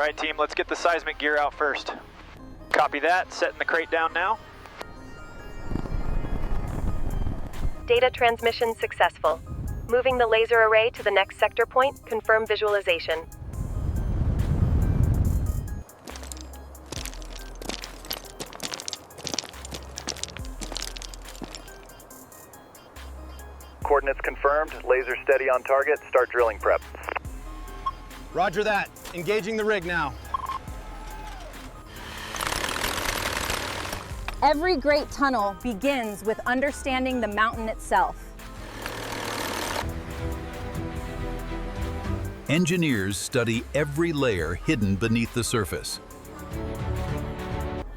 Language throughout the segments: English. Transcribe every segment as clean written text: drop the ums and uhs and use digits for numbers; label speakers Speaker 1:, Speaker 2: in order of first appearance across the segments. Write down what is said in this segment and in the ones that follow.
Speaker 1: right, team, let's get the seismic gear out first. Copy that, setting the crate down now.
Speaker 2: Data transmission successful. Moving the laser array to the next sector point, confirm visualization.
Speaker 3: Coordinates confirmed, laser steady on target, start drilling prep.
Speaker 4: Roger that. Engaging the rig now.
Speaker 5: Every great tunnel begins with understanding the mountain itself.
Speaker 6: Engineers study every layer hidden beneath the surface.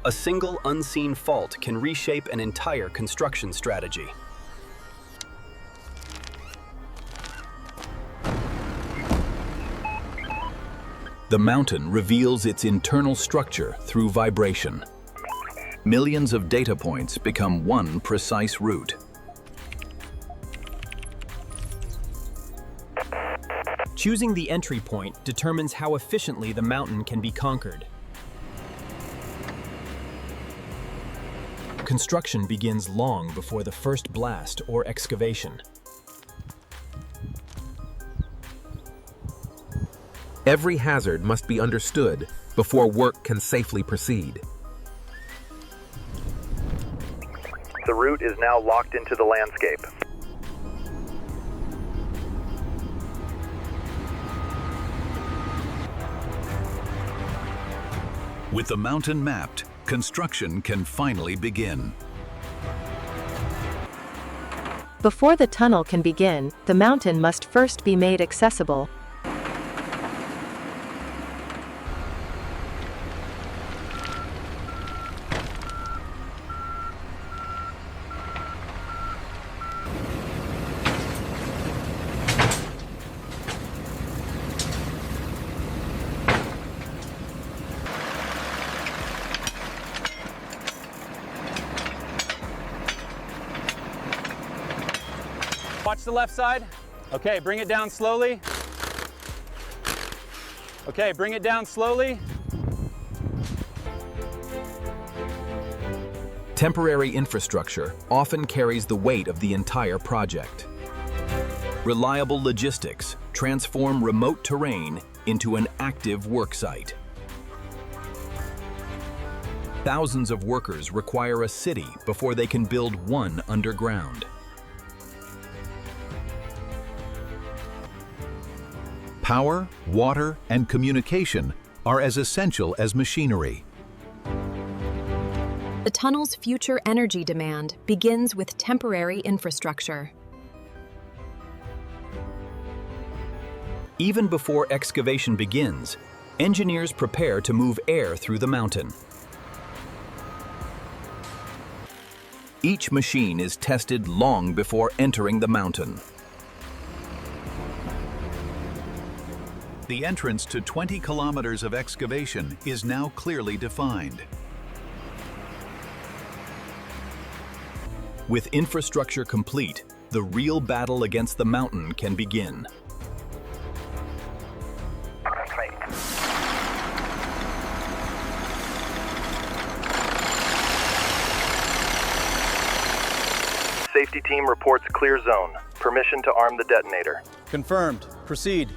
Speaker 7: A single unseen fault can reshape an entire construction strategy.
Speaker 6: The mountain reveals its internal structure through vibration. Millions of data points become one precise route.
Speaker 8: Choosing the entry point determines how efficiently the mountain can be conquered. Construction begins long before the first blast or excavation.
Speaker 9: Every hazard must be understood before work can safely proceed.
Speaker 3: The route is now locked into the landscape.
Speaker 6: With the mountain mapped, construction can finally begin.
Speaker 10: Before the tunnel can begin, the mountain must first be made accessible.
Speaker 4: Watch the left side. Okay, bring it down slowly. Okay, bring it down slowly.
Speaker 6: Temporary infrastructure often carries the weight of the entire project. Reliable logistics transform remote terrain into an active work site. Thousands of workers require a city before they can build one underground. Power, water, and communication are as essential as machinery.
Speaker 2: The tunnel's future energy demand begins with temporary infrastructure.
Speaker 6: Even before excavation begins, engineers prepare to move air through the mountain. Each machine is tested long before entering the mountain. The entrance to 20 kilometers of excavation is now clearly defined. With infrastructure complete, the real battle against the mountain can begin.
Speaker 3: Safety team reports clear zone. Permission to arm the detonator.
Speaker 4: Confirmed. Proceed.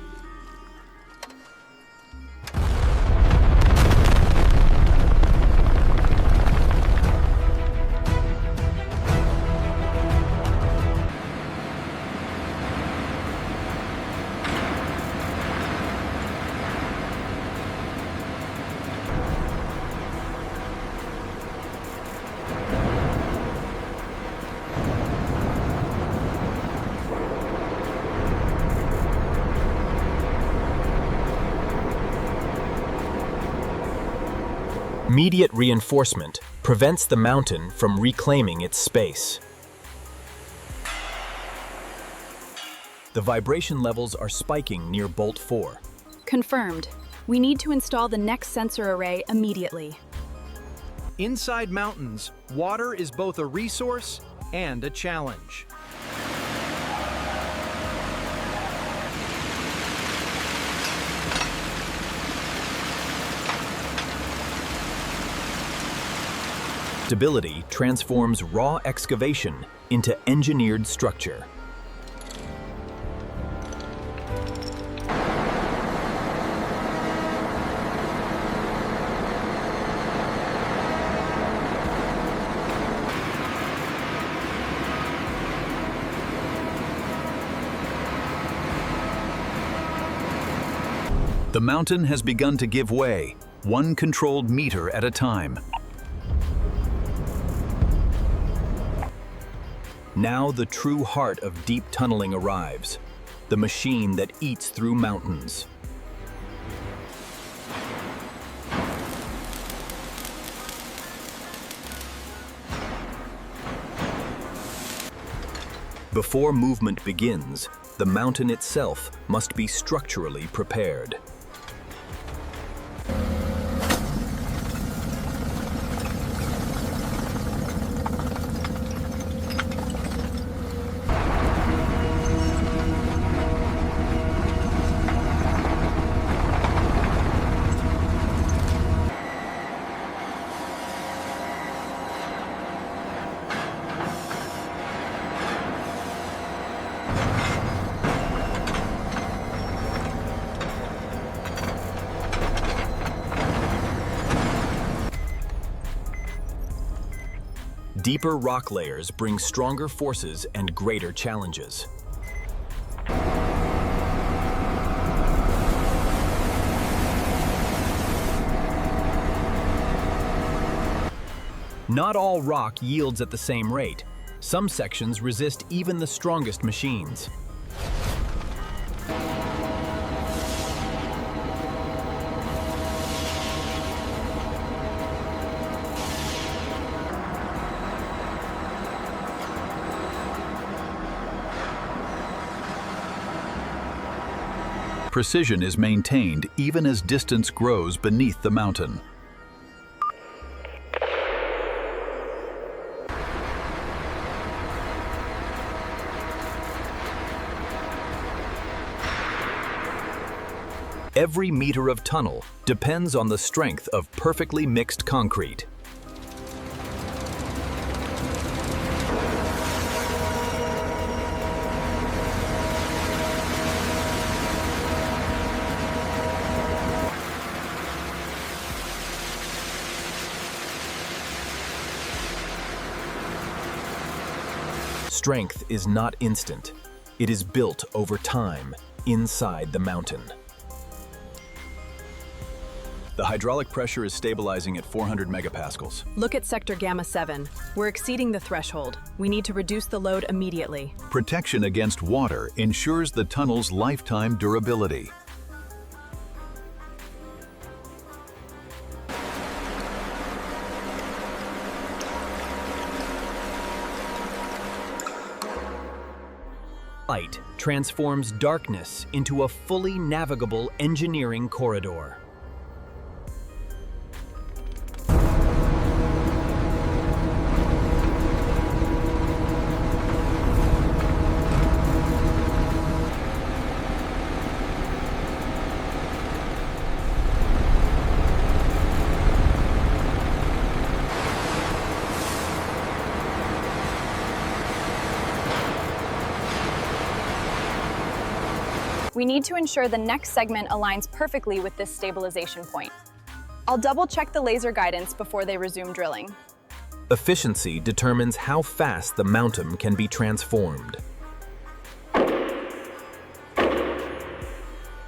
Speaker 8: Immediate reinforcement prevents the mountain from reclaiming its space. The vibration levels are spiking near Bolt 4.
Speaker 5: Confirmed. We need to install the next sensor array immediately.
Speaker 4: Inside mountains, water is both a resource and a challenge.
Speaker 6: Stability transforms raw excavation into engineered structure. The mountain has begun to give way, one controlled meter at a time. Now the true heart of deep tunneling arrives, the machine that eats through mountains. Before movement begins, the mountain itself must be structurally prepared. Deeper rock layers bring stronger forces and greater challenges. Not all rock yields at the same rate. Some sections resist even the strongest machines. Precision is maintained even as distance grows beneath the mountain. Every meter of tunnel depends on the strength of perfectly mixed concrete. Strength is not instant. It is built over time, inside the mountain. The hydraulic pressure is stabilizing at 400 megapascals.
Speaker 5: Look at sector gamma 7. We're exceeding the threshold. We need to reduce the load immediately.
Speaker 6: Protection against water ensures the tunnel's lifetime durability.
Speaker 7: Light transforms darkness into a fully navigable engineering corridor.
Speaker 5: We need to ensure the next segment aligns perfectly with this stabilization point. I'll double-check the laser guidance before they resume drilling.
Speaker 8: Efficiency determines how fast the mountain can be transformed.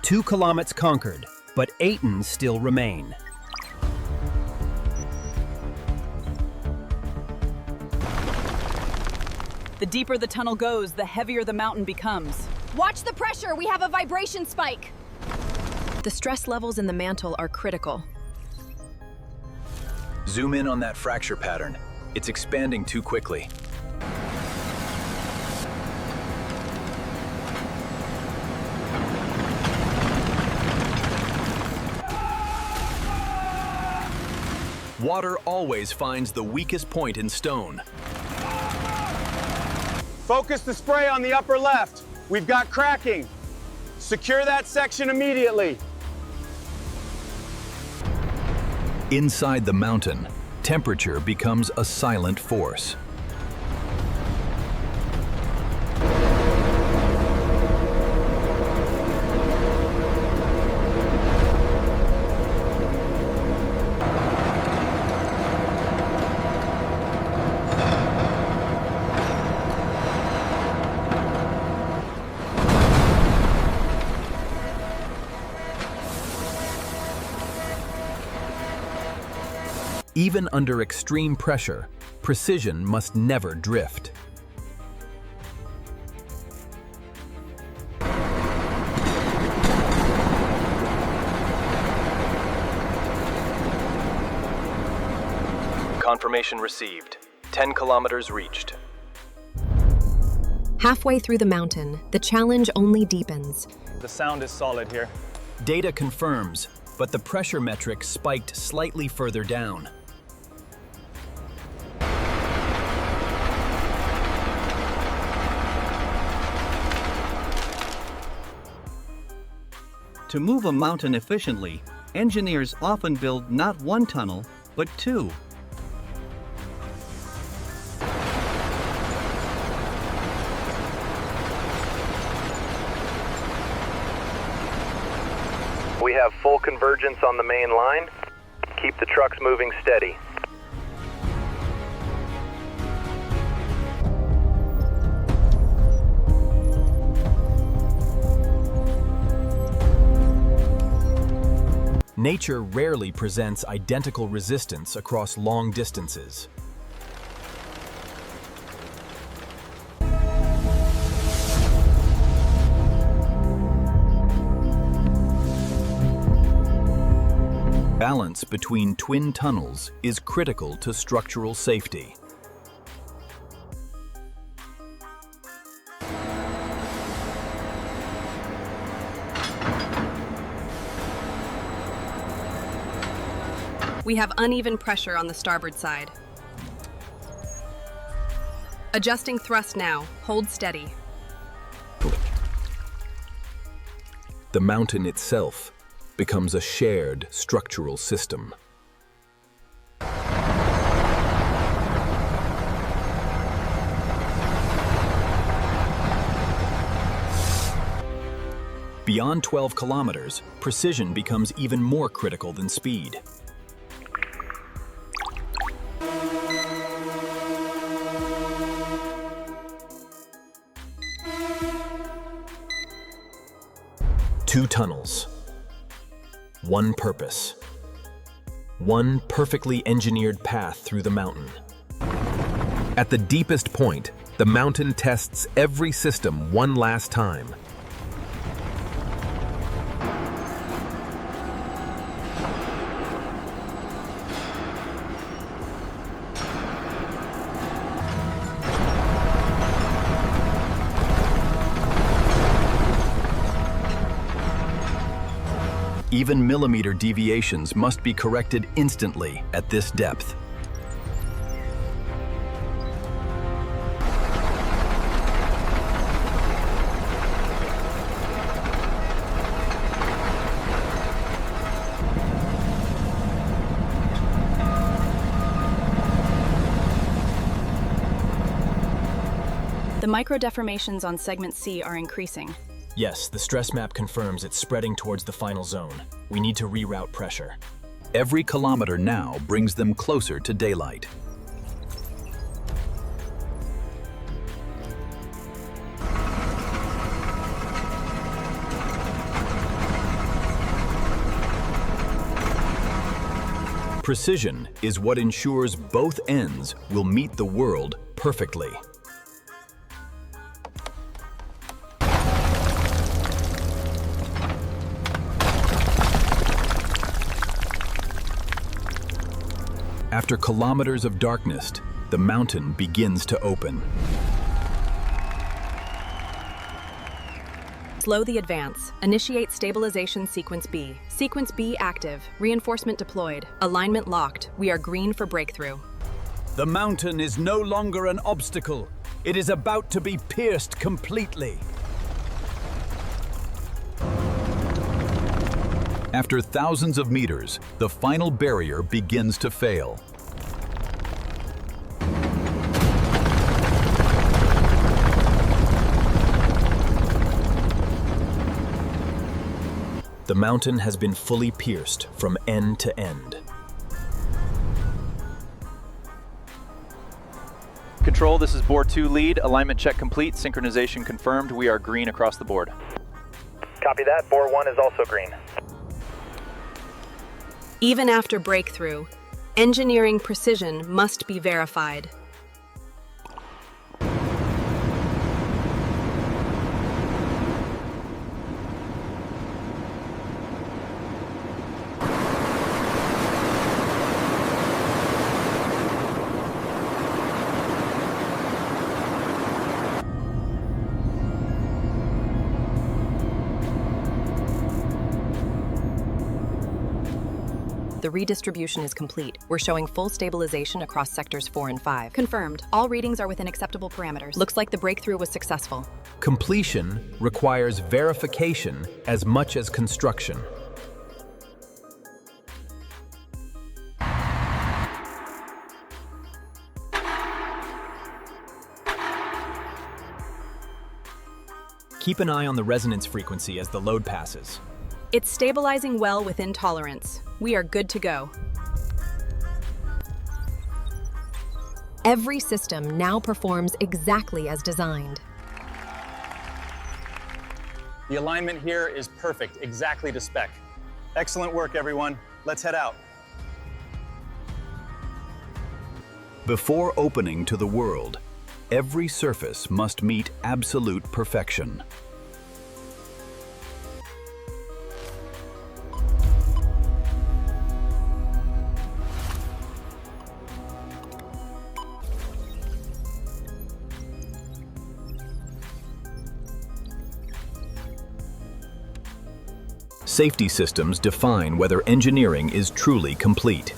Speaker 7: 2 kilometers conquered, but 8 still remain.
Speaker 5: The deeper the tunnel goes, the heavier the mountain becomes.
Speaker 11: Watch the pressure! We have a vibration spike!
Speaker 2: The stress levels in the mantle are critical.
Speaker 6: Zoom in on that fracture pattern. It's expanding too quickly. Water always finds the weakest point in stone.
Speaker 12: Focus the spray on the upper left. We've got cracking. Secure that section immediately.
Speaker 6: Inside the mountain, Temperature becomes a silent force. Even under extreme pressure, precision must never drift. Confirmation received. 10 kilometers reached.
Speaker 2: Halfway through the mountain, the challenge only deepens.
Speaker 12: The sound is solid here.
Speaker 7: Data confirms, but the pressure metric spiked slightly further down.
Speaker 4: To move a mountain efficiently, engineers often build not one tunnel, but two.
Speaker 3: We have full convergence on the main line. Keep the trucks moving steady.
Speaker 8: Nature rarely presents identical resistance across long distances.
Speaker 6: Balance between twin tunnels is critical to structural safety.
Speaker 2: We have uneven pressure on the starboard side. Adjusting thrust now. Hold steady.
Speaker 6: The mountain itself becomes a shared structural system. Beyond 12 kilometers, precision becomes even more critical than speed.
Speaker 8: Two tunnels. One purpose. One perfectly engineered path through the mountain.
Speaker 9: At the deepest point, the mountain tests every system one last time.
Speaker 6: Even millimeter deviations must be corrected instantly at this depth.
Speaker 5: The micro-deformations on segment C are increasing.
Speaker 8: Yes, the stress map confirms it's spreading towards the final zone. We need to reroute pressure.
Speaker 6: Every kilometer now brings them closer to daylight. Precision is what ensures both ends will meet the world perfectly. After kilometers of darkness, the mountain begins to open.
Speaker 2: Slow the advance. Initiate stabilization sequence B. Sequence B active. Reinforcement deployed. Alignment locked. We are green for breakthrough.
Speaker 7: The mountain is no longer an obstacle. It is about to be pierced completely.
Speaker 6: After thousands of meters, the final barrier begins to fail.
Speaker 8: The mountain has been fully pierced from end to end.
Speaker 1: Control, this is bore 2 lead. Alignment check complete. Synchronization confirmed. We are green across the board.
Speaker 3: Copy that. Bore 1 is also green.
Speaker 2: Even after breakthrough, engineering precision must be verified. The redistribution is complete. We're showing full stabilization across sectors 4 and 5.
Speaker 5: Confirmed. All readings are within acceptable parameters.
Speaker 2: Looks like the breakthrough was successful.
Speaker 6: Completion requires verification as much as construction.
Speaker 7: Keep an eye on the resonance frequency as the load passes.
Speaker 2: It's stabilizing well within tolerance. We are good to go.
Speaker 13: Every system now performs exactly as designed.
Speaker 12: The alignment here is perfect, exactly to spec. Excellent work, everyone. Let's head out.
Speaker 6: Before opening to the world, every surface must meet absolute perfection. Safety systems define whether engineering is truly complete.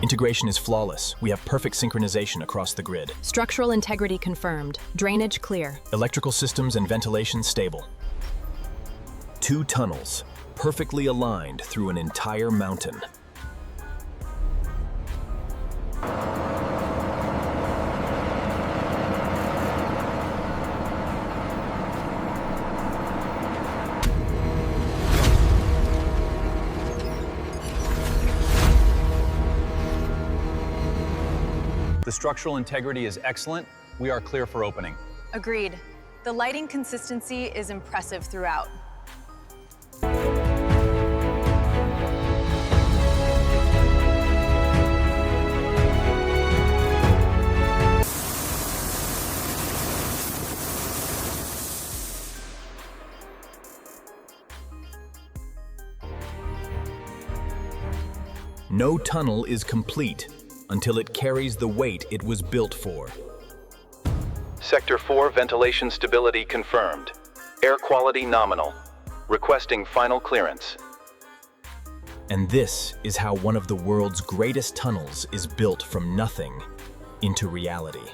Speaker 8: Integration is flawless. We have perfect synchronization across the grid.
Speaker 2: Structural integrity confirmed. Drainage clear.
Speaker 8: Electrical systems and ventilation stable.
Speaker 6: 2 tunnels, perfectly aligned through an entire mountain.
Speaker 12: The structural integrity is excellent. We are clear for opening.
Speaker 5: Agreed. The lighting consistency is impressive throughout.
Speaker 6: No tunnel is complete until it carries the weight it was built for. Sector 4 ventilation stability confirmed. Air quality nominal. Requesting final clearance.
Speaker 8: And this is how one of the world's greatest tunnels is built from nothing into reality.